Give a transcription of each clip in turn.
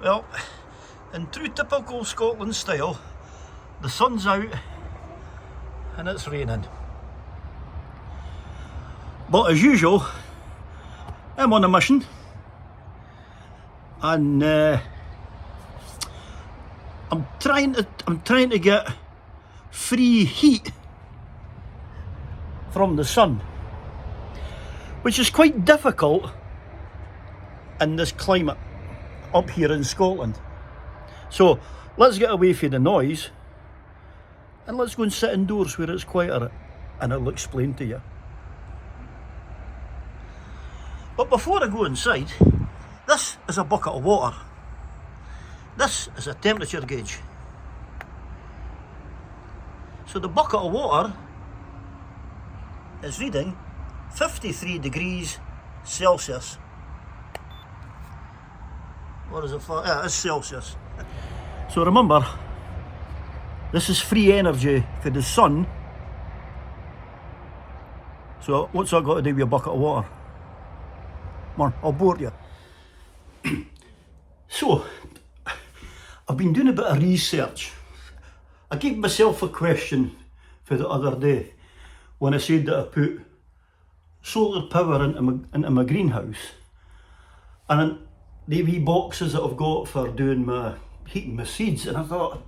Well, in true typical Scotland style, the sun's out and it's raining. But as usual, I'm on a mission, and I'm trying to get free heat from the sun, which is quite difficult in this climate up here in Scotland. So let's get away from the noise and let's go and sit indoors where it's quieter, and I'll explain to you. But before I go inside, this is a bucket of water. This is a temperature gauge. So the bucket of water is reading 53 degrees Celsius. What is it for? Yeah, it's Celsius. So remember, this is free energy for the sun. So what's that got to do with a bucket of water? Come on, I'll bore you. So, I've been doing a bit of research. I gave myself a question for the other day when I said that I put solar power into my greenhouse, and the wee boxes that I've got for doing my heating my seeds, and I thought,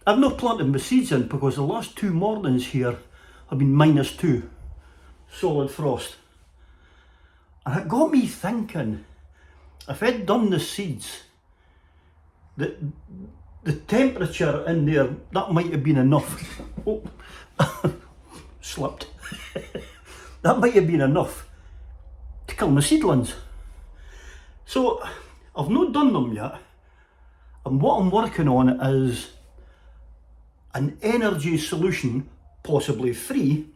I've not planted my seeds in because the last 2 mornings here have been -2, solid frost. And it got me thinking, if I'd done the seeds, the temperature in there, that might have been enough. Oh, slipped. That might have been enough to kill my seedlings. So I've not done them yet, and what I'm working on is an energy solution, possibly free,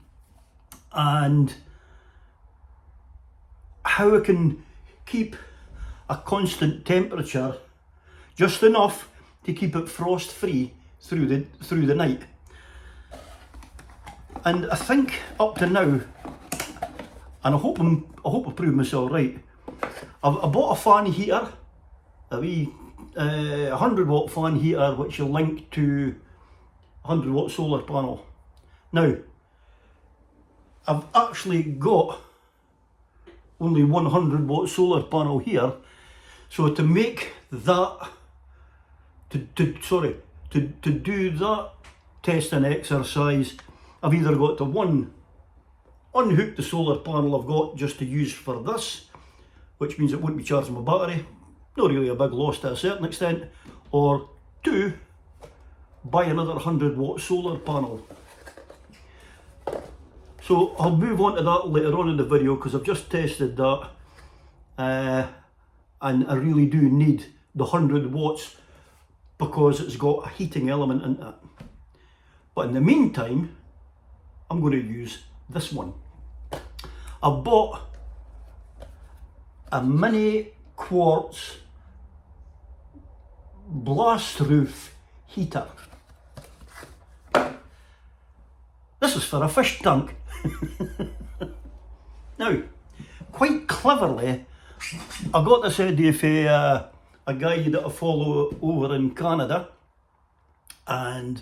and how I can keep a constant temperature, just enough to keep it frost free through the night. And I think up to now, and I hope I prove myself right, I bought a fan heater, a wee 100 watt fan heater, which will link to 100 watt solar panel. Now, I've actually got only 100 watt solar panel here, so to make that, to do that testing exercise, I've either got to unhook the solar panel I've got just to use for this, which means it won't be charging my battery, not really a big loss to a certain extent, or 2, buy another 100 watt solar panel. So I'll move on to that later on in the video because I've just tested that, and I really do need the 100 watts because it's got a heating element in it. But in the meantime, I'm going to use this one. I bought a mini quartz blast roof heater. This is for a fish tank. Now, quite cleverly, I got this idea for a guy that I follow over in Canada, and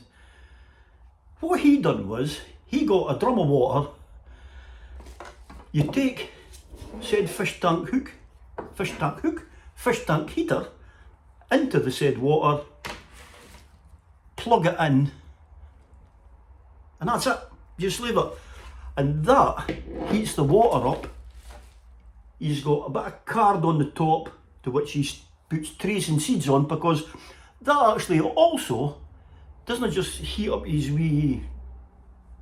what he done was, he got a drum of water, you take said fish tank heater into the said water, plug it in, and that's it, just leave it. And that heats the water up. He's got a bit of card on the top to which he puts trays and seeds on, because that actually also doesn't just heat up his wee,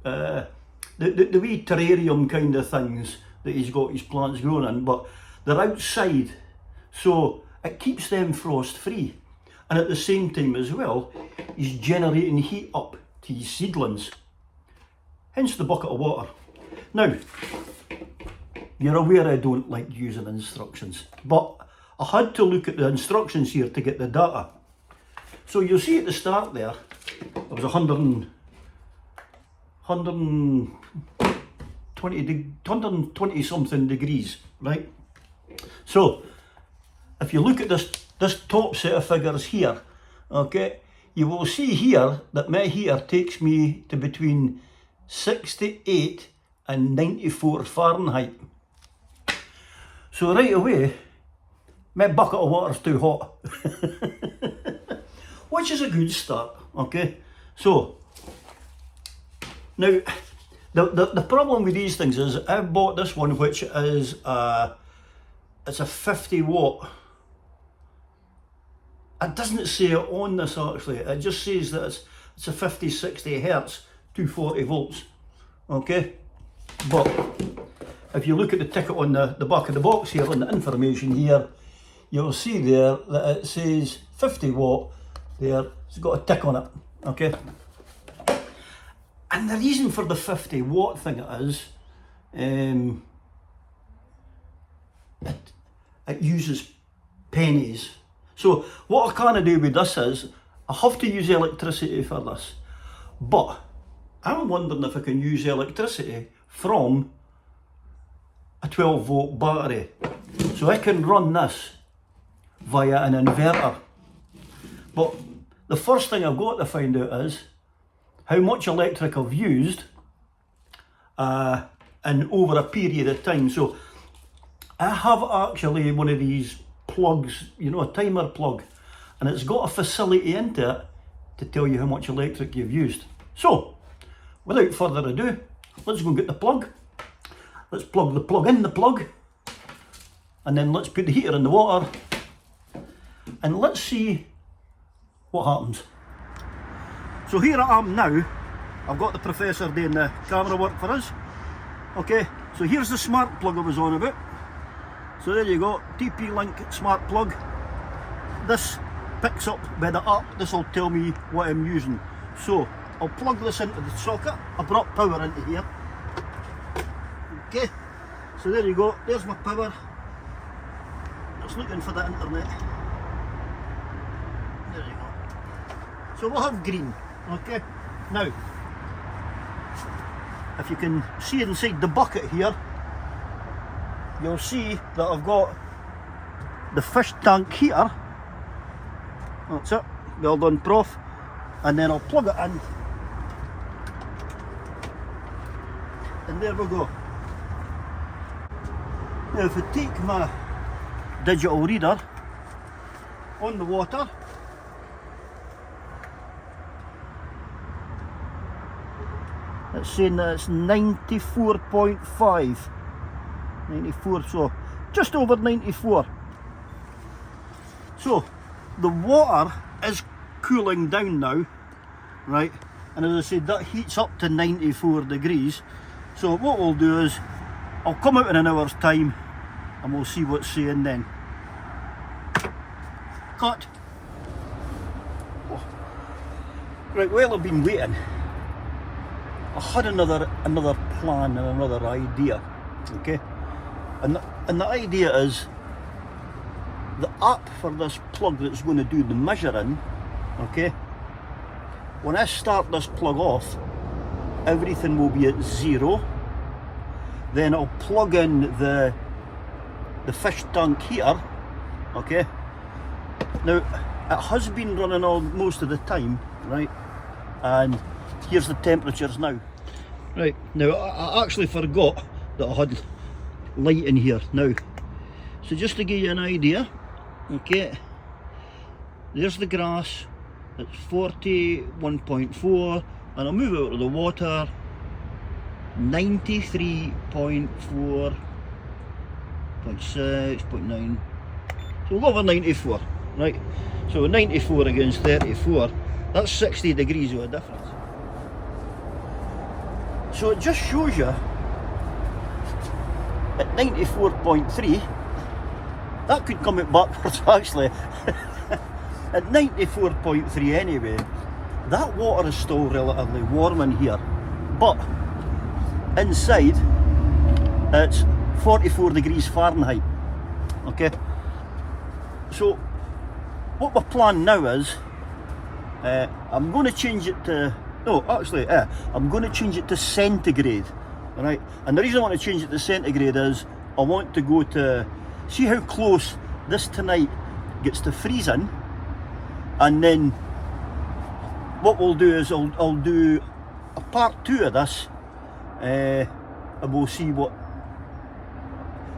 the wee terrarium kind of things that he's got his plants growing in, but they're outside, so it keeps them frost free. And at the same time as well, he's generating heat up to his seedlings. Hence the bucket of water. Now, you're aware I don't like using instructions, but I had to look at the instructions here to get the data. So you'll see at the start there, it was 120 something degrees, right? So if you look at this top set of figures here, okay, you will see here that my heater takes me to between 68 and 94 Fahrenheit. So right away, my bucket of water is too hot, which is a good start, okay? So, now, the problem with these things is I bought this one, which is it's a 50 watt. It doesn't say it on this actually, it just says that it's a 50-60 hertz, 240 volts, okay? But if you look at the ticket on the back of the box here, on the information here, you'll see there that it says 50 watt there, it's got a tick on it, okay? And the reason for the 50 watt thing is, it uses pennies. So what I can't do with this is, I have to use electricity for this, but I'm wondering if I can use electricity from a 12 volt battery. So I can run this via an inverter. But the first thing I've got to find out is how much electric I've used in over a period of time. So I have actually one of these plugs, you know, a timer plug, and it's got a facility into it to tell you how much electric you've used. So without further ado, let's go get the plug. Let's plug the plug in the plug, and then let's put the heater in the water, and let's see what happens. So here I am now. I've got the professor doing the camera work for us. Okay, so here's the smart plug I was on about. So there you go, TP-Link smart plug. This picks up by the app, this will tell me what I'm using. So I'll plug this into the socket. I brought power into here. Okay, so there you go, there's my power. Just looking for the internet. There you go. So we'll have green, okay? Now, if you can see inside the bucket here, you'll see that I've got the fish tank heater. That's it, well done prof. And then I'll plug it in. And there we go. Now if I take my digital reader on the water, it's saying that it's 94.5. 94, so just over 94. So the water is cooling down now, right? And as I said, that heats up to 94 degrees. So what we'll do is, I'll come out in an hour's time and we'll see what's saying then. Cut. Oh. Right, while I've been waiting, I had another plan and another idea, okay? And the idea is, the app for this plug that's going to do the measuring, okay, when I start this plug off, everything will be at 0. Then I'll plug in the fish tank heater, okay. Now it has been running all most of the time, right, and here's the temperatures now. Right, now I actually forgot that I had light in here now. So just to give you an idea, okay, there's the grass, it's 41.4, and I'll move out of the water, 93.4, 0.6, 0.9, so over 94, right? So 94 against 34, that's 60 degrees of a difference. So it just shows you at 94.3, that could come out backwards actually. At 94.3 anyway, that water is still relatively warm in here, but inside it's 44 degrees Fahrenheit, okay? So what my plan now is, I'm going to change it to, I'm going to change it to centigrade, right? And the reason I want to change it to centigrade is I want to go to, see how close this tonight gets to freezing, and then what we'll do is I'll do a part 2 of this, and we'll see what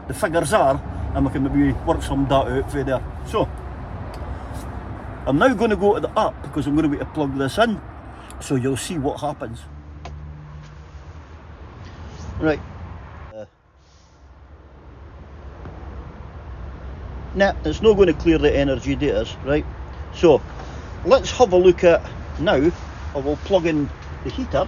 the figures are, and we can maybe work some data out for there. So I'm now going to go to the app because I'm going to be able to plug this in, so you'll see what happens. Right. Nah, it's not going to clear the energy data, right? So let's have a look at now. I will plug in the heater.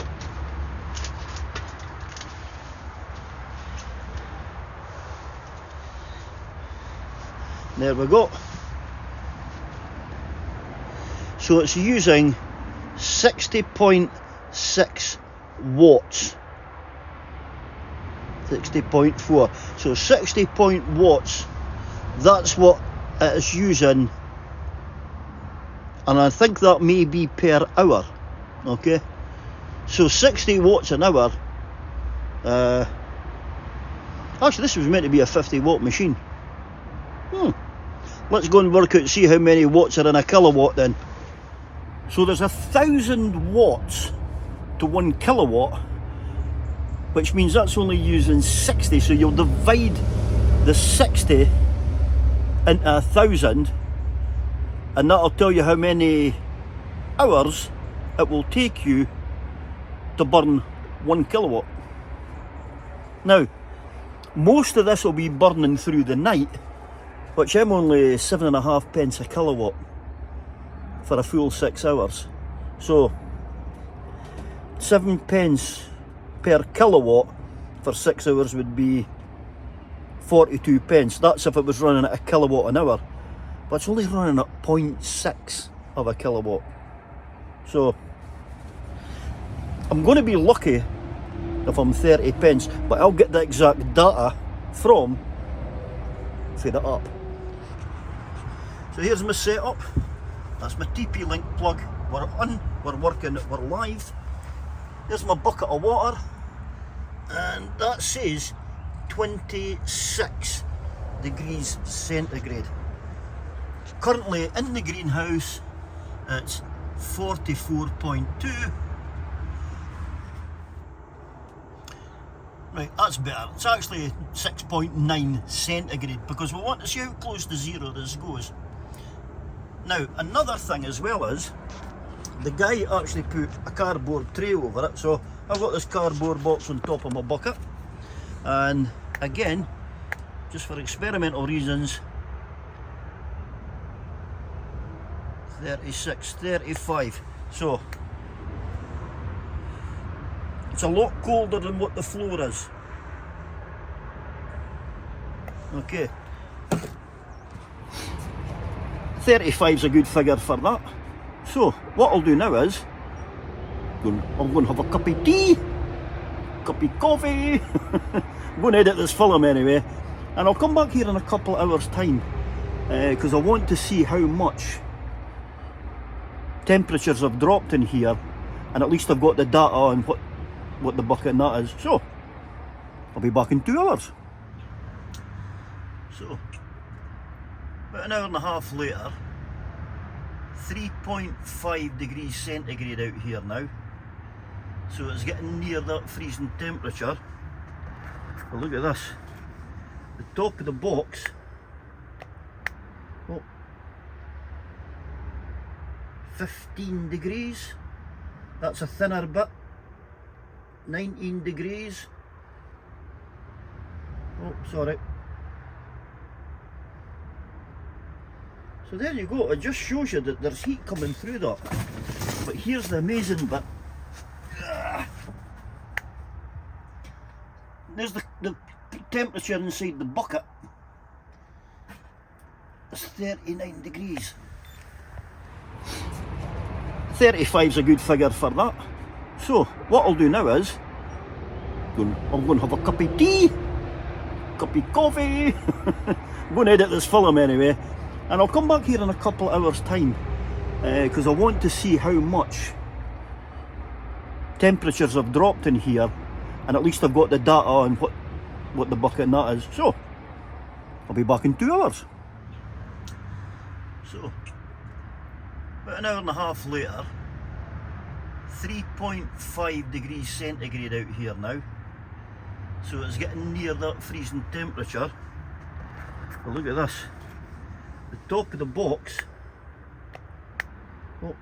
There we go. So it's using 60.6 watts. 60.4. So 60 watts. That's what it is using, and I think that may be per hour. Okay, so 60 watts an hour. Actually, this was meant to be a 50 watt machine. Let's go and work out, see how many watts are in a kilowatt then. So there's 1,000 watts to 1 kilowatt, which means that's only using 60. So you'll divide the 60 into 1,000, and that'll tell you how many hours it will take you to burn 1 kilowatt. Now, most of this will be burning through the night, which I'm only 7.5 pence a kilowatt for a full 6 hours. So 7 pence per kilowatt for 6 hours would be 42 pence. That's if it was running at a kilowatt an hour, but it's only running at 0.6 of a kilowatt. So I'm going to be lucky if I'm 30 pence, but I'll get the exact data from the app. So here's my setup. That's my TP-Link plug. We're on, we're working, we're live. Here's my bucket of water, and that says 26 degrees centigrade. Currently in the greenhouse it's 44.2. Right, that's better. It's actually 6.9 centigrade because we want to see how close to zero this goes. Now, another thing as well is, the guy actually put a cardboard tray over it, so I've got this cardboard box on top of my bucket, and again, just for experimental reasons, 36, 35, so it's a lot colder than what the floor is. Okay, 35 is a good figure for that. So what I'll do now is I'm going to have a cup of tea, cup of coffee. I'm going to edit this film anyway, and I'll come back here in a couple of hours time because I want to see how much temperatures have dropped in here, and at least I've got the data on what the bucket and that is. So I'll be back in 2 hours. So about an hour and a half later, 3.5 degrees centigrade out here now, so it's getting near that freezing temperature. But look at this, the top of the box, oh, 15 degrees, that's a thinner bit, 19 degrees, oh sorry. So there you go, it just shows you that there's heat coming through that. But here's the amazing bit. There's the temperature inside the bucket. It's 39 degrees. 35 is a good figure for that. So what I'll do now is, I'm going to have a cup of tea, cup of coffee. I'm going to edit this film anyway, and I'll come back here in a couple of hours time because I want to see how much temperatures have dropped in here, and at least I've got the data on what the bucket and that is. So I'll be back in 2 hours. So, about an hour and a half later, 3.5 degrees centigrade out here now. So it's getting near that freezing temperature. But look at this. The top of the box, oh,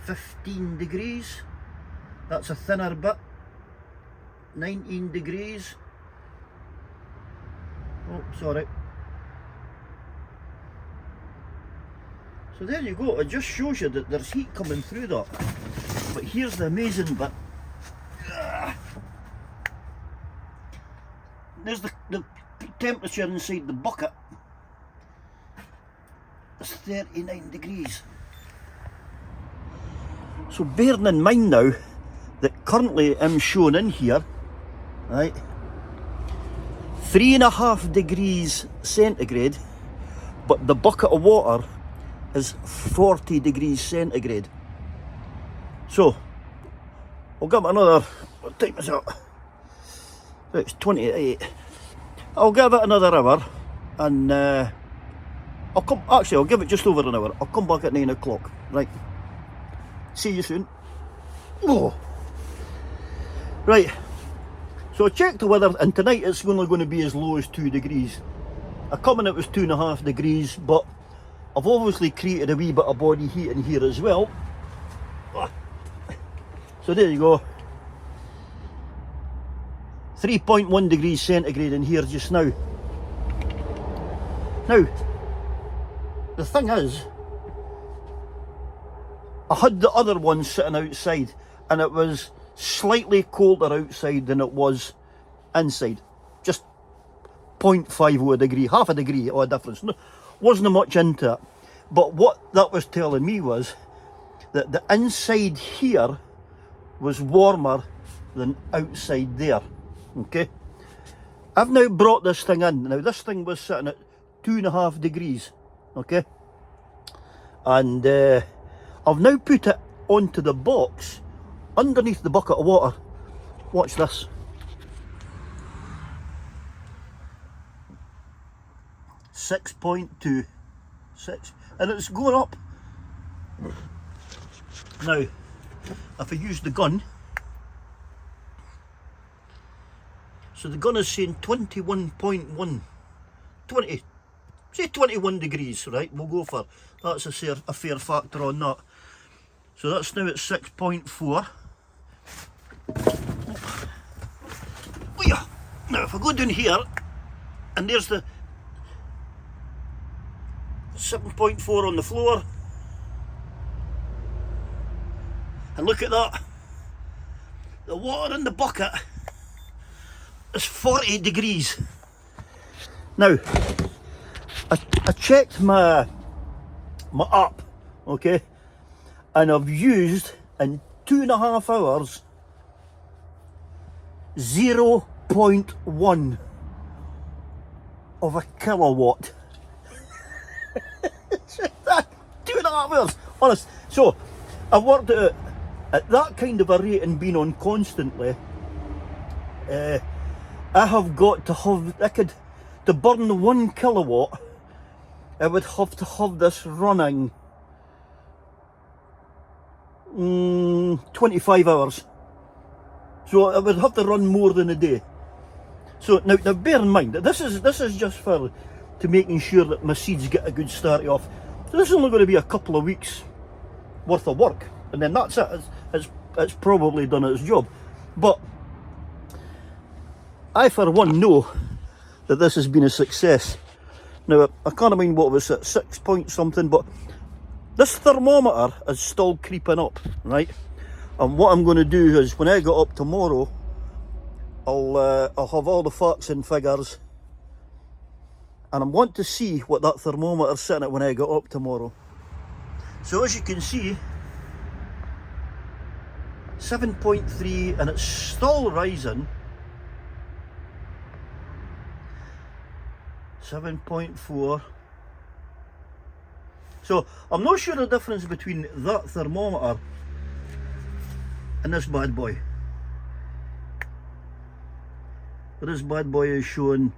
15 degrees. That's a thinner bit. 19 degrees. Oh, sorry. So there you go. It just shows you that there's heat coming through that. But here's the amazing bit. There's the temperature inside the bucket. It's 39 degrees. So bearing in mind now that currently I'm shown in here, right, 3.5 degrees centigrade, but the bucket of water is 40 degrees centigrade. So I'll give it another, what time is it? It's 28. I'll give it another hour and I'll give it just over an hour. I'll come back at 9 o'clock. Right. See you soon. Oh. Right. So I checked the weather and tonight it's only going to be as low as 2 degrees. I come in it was 2.5 degrees, but I've obviously created a wee bit of body heat in here as well. So there you go. 3.1 degrees centigrade in here just now. Now, the thing is, I had the other one sitting outside and it was slightly colder outside than it was inside. Just 0.5 of a degree, half a degree of a difference. No, wasn't much into it. But what that was telling me was that the inside here was warmer than outside there. Okay, I've now brought this thing in. Now this thing was sitting at 2.5 degrees, okay, and I've now put it onto the box underneath the bucket of water. Watch this. .6, and it's going up. Now, if I use the gun, so the gun is saying 21.1, 20, say 21 degrees, right? We'll go for, that's a fair factor on that. So that's now at 6.4. Now if I go down here, and there's the 7.4 on the floor, and look at that, the water in the bucket is 40 degrees. Now, I checked my app, okay, and I've used in 2.5 hours 0.1 of a kilowatt. 2.5 hours, honest. So I've worked it out at that kind of a rate and been on constantly. I have got to have, to burn 1 kilowatt, I would have to have this running 25 hours. So I would have to run more than a day. So now bear in mind that this is just for to making sure that my seeds get a good start off. So this is only going to be a couple of weeks worth of work, and then that's it. It's probably done its job. But I for one know that this has been a success. Now I can't mind what was at 6 point something, but this thermometer is still creeping up, right? And what I'm going to do is when I get up tomorrow, I'll have all the facts and figures, and I want to see what that thermometer's sitting at when I get up tomorrow. So as you can see, 7.3, and it's still rising. 7.4. So I'm not sure the difference between that thermometer and this bad boy. This bad boy is showing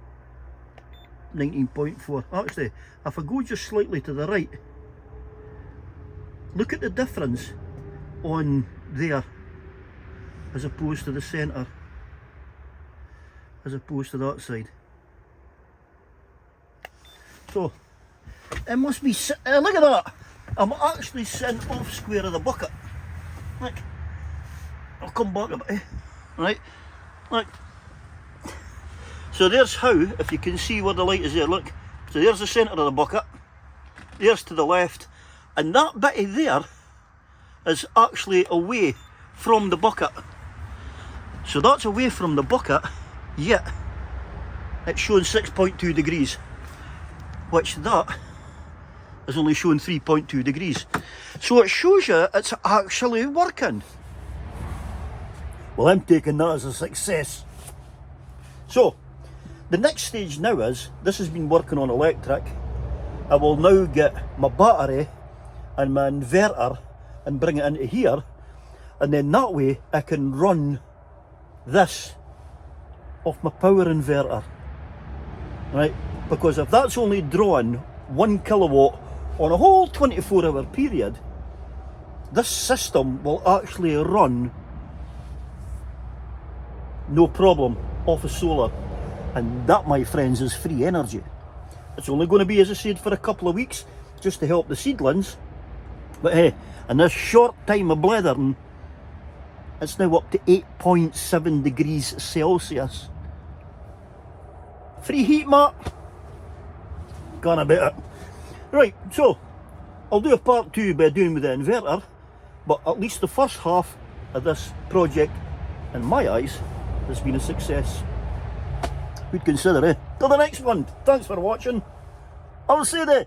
19.4. Actually, if I go just slightly to the right, look at the difference on there as opposed to the centre, as opposed to that side. So it must be, look at that, I'm actually sitting off square of the bucket. Look, I'll come back a bit, right, look. So there's how, if you can see where the light is there, look. So there's the centre of the bucket, there's to the left, and that bitty there is actually away from the bucket. So that's away from the bucket, yet it's showing 6.2 degrees, which that is only showing 3.2 degrees. So it shows you it's actually working. Well, I'm taking that as a success. So the next stage now is, this has been working on electric. I will now get my battery and my inverter and bring it into here, and then that way I can run this off my power inverter, right? Because if that's only drawing 1 kilowatt on a whole 24-hour period, this system will actually run no problem off of solar. And that, my friends, is free energy. It's only going to be, as I said, for a couple of weeks, just to help the seedlings. But hey, in this short time of blethering, it's now up to 8.7 degrees Celsius. Free heat, Matt. Gone about it. Right, so I'll do a part 2 by doing with the inverter, but at least the first half of this project, in my eyes, has been a success. We'd consider it. Till the next one. Thanks for watching. I'll see you there.